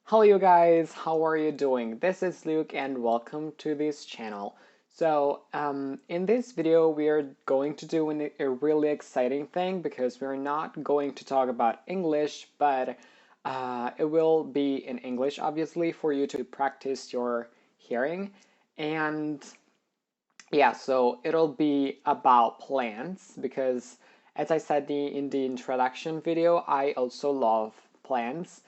Hello you guys, how are you doing? This is Luke and welcome to this channel. In this video we are going to do a really exciting thing because we're not going to talk about English, but it will be in English obviously for you to practice your hearing. And yeah, so it'll be about plants because as I said in the introduction video, I also love plants.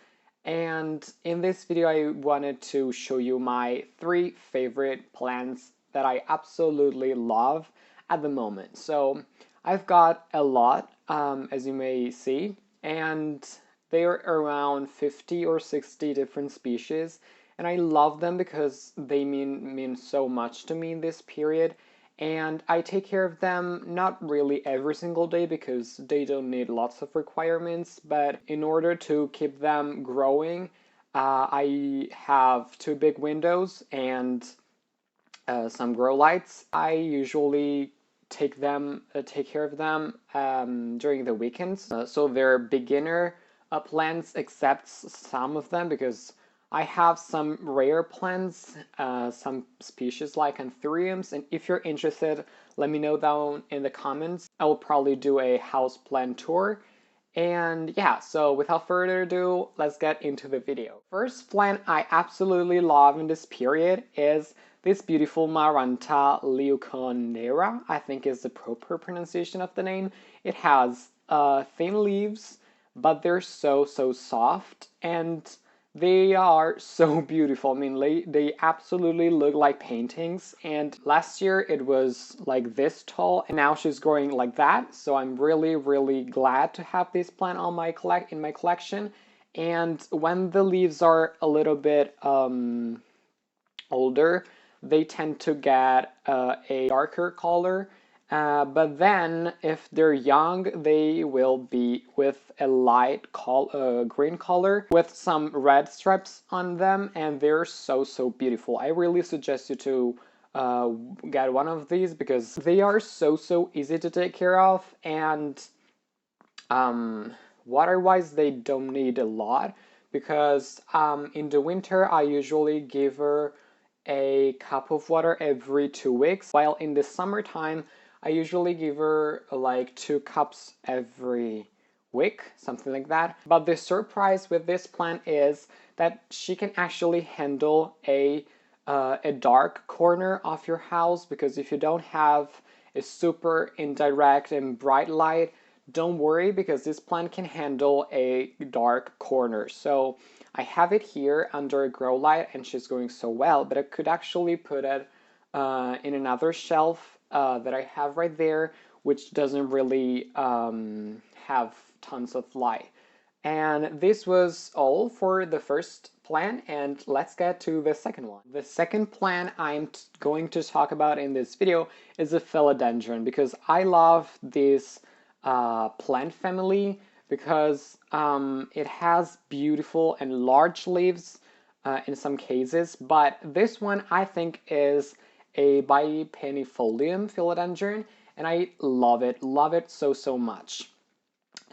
And in this video, I wanted to show you my 3 favorite plants that I absolutely love at the moment. So I've got a lot, as you may see, and they're around 50 or 60 different species. And I love them because they mean so much to me in this period. And I take care of them not really every single day because they don't need lots of requirements, but in order to keep them growing, I have 2 big windows and some grow lights. I usually take care of them during the weekends. So they're beginner plants, except some of them because I have some rare plants, some species like anthuriums, and if you're interested, let me know down in the comments. I will probably do a house plant tour. And yeah, so without further ado, let's get into the video. First plant I absolutely love in this period is this beautiful Maranta leuconera, I think is the proper pronunciation of the name. It has thin leaves, but they're so soft, and they are so beautiful. I mean, they absolutely look like paintings. And last year it was like this tall, and now she's growing like that. So I'm really glad to have this plant on in my collection. And when the leaves are a little bit older, they tend to get a darker color. But then, if they're young, they will be with a light green color with some red stripes on them, and they're so beautiful. I really suggest you to get one of these because they are so easy to take care of, and water-wise, they don't need a lot because in the winter, I usually give her a cup of water every 2 weeks, while in the summertime, I usually give her like 2 cups every week, something like that. But the surprise with this plant is that she can actually handle a dark corner of your house, because if you don't have a super indirect and bright light, don't worry because this plant can handle a dark corner. So I have it here under a grow light and she's going so well, but I could actually put it in another shelf that I have right there, which doesn't really have tons of light. And this was all for the first plant, and let's get to the second one. The second plant I'm going to talk about in this video is a philodendron, because I love this plant family because it has beautiful and large leaves in some cases, but this one I think is a bipenifolium philodendron, and I love it so much.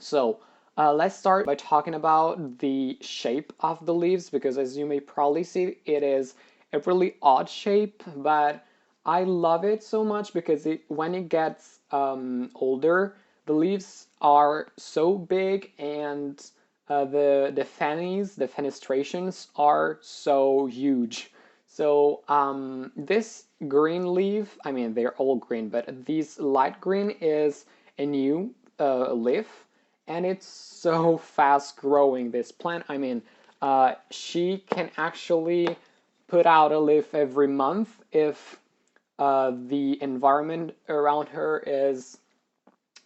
So let's start by talking about the shape of the leaves, because as you may probably see, it is a really odd shape, but I love it so much because when it gets older, the leaves are so big, and the fannies, the fenestrations are so huge. So this green leaf, I mean, they're all green, but this light green is a new leaf, and it's so fast growing, this plant. I mean, she can actually put out a leaf every month if the environment around her is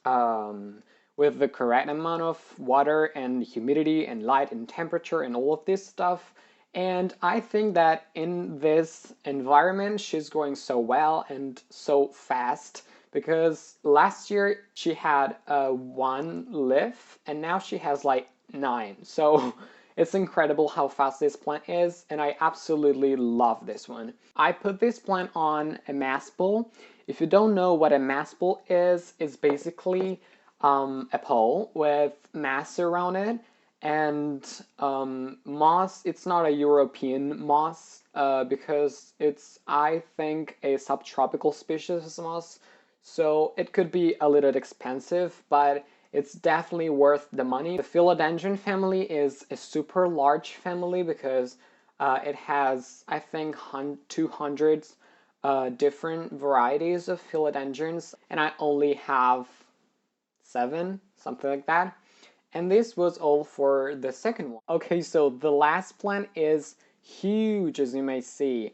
with the correct amount of water and humidity and light and temperature and all of this stuff. And I think that in this environment, she's growing so well and so fast, because last year she had 1 leaf and now she has like 9. So it's incredible how fast this plant is, and I absolutely love this one. I put this plant on a mass bowl. If you don't know what a mass bowl is, it's basically a pole with mass around it, And moss, it's not a European moss because it's, I think, a subtropical species of moss. So it could be a little expensive, but it's definitely worth the money. The philodendron family is a super large family because it has, I think, 200 different varieties of philodendrons, and I only have 7, something like that. And this was all for the second one. Okay, so the last plant is huge, as you may see.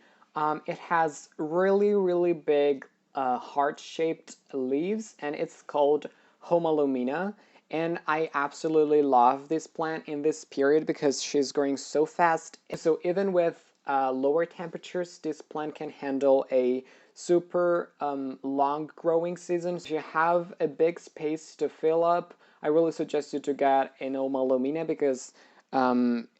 It has really big heart-shaped leaves, and it's called Homalumina. And I absolutely love this plant in this period because she's growing so fast. So even with lower temperatures, this plant can handle a super long growing season. If you have a big space to fill up, I really suggest you to get an Homalumina because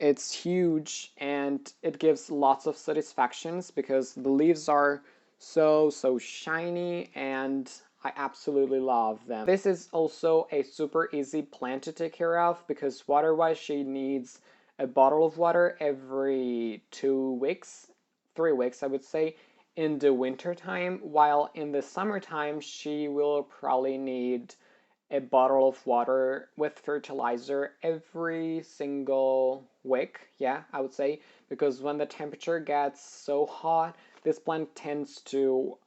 it's huge and it gives lots of satisfactions because the leaves are so shiny, and I absolutely love them. This is also a super easy plant to take care of because water-wise she needs a bottle of water every 2 weeks, 3 weeks I would say, in the winter time, while in the summertime she will probably need a bottle of water with fertilizer every single week. Yeah, I would say, because when the temperature gets so hot, this plant tends to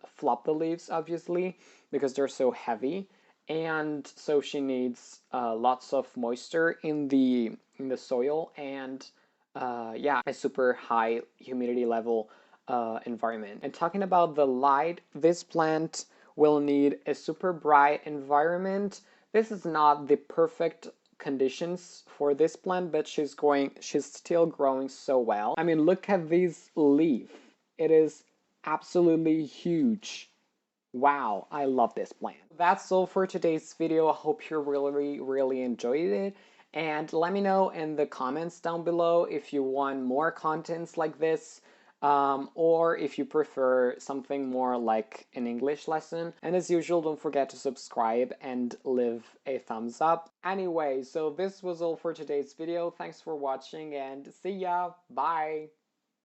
flop the leaves, obviously, because they're so heavy, and so she needs lots of moisture in the soil, and yeah, a super high humidity level environment. And talking about the light, this plant will need a super bright environment. This is not the perfect conditions for this plant, but she's still growing so well. I mean, look at this leaf. It is absolutely huge. Wow, I love this plant. That's all for today's video. I hope you really enjoyed it. And let me know in the comments down below if you want more contents like this, or if you prefer something more like an English lesson. And as usual, don't forget to subscribe and leave a thumbs up. Anyway, so this was all for today's video. Thanks for watching and see ya. Bye.